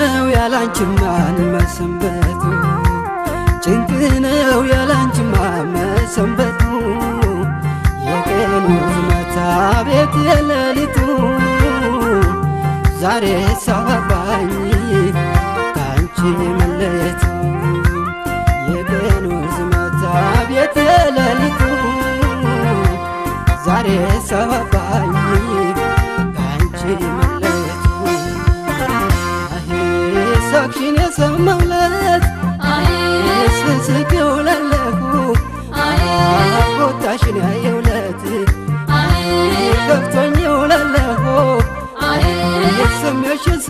ነው ያላንቺማ መሰንበቱ ጭንቅ ነው ያላንቺማ መሰንበቱ የቀኑ ዝመታ ቤት የሌሊቱ ዛሬ ሳባኝ ካንቺ መለየቱ የቀኑ ዝመታ ቤት የሌሊቱ ዛሬ ሳባኝ ካንቺ መለየቱ ሳቅሽን የሰማሁለት ስስቅ ውላለሁ ቦታሽን ያየሁለት ከፍቶኝ ውላለሁ የሰማሽን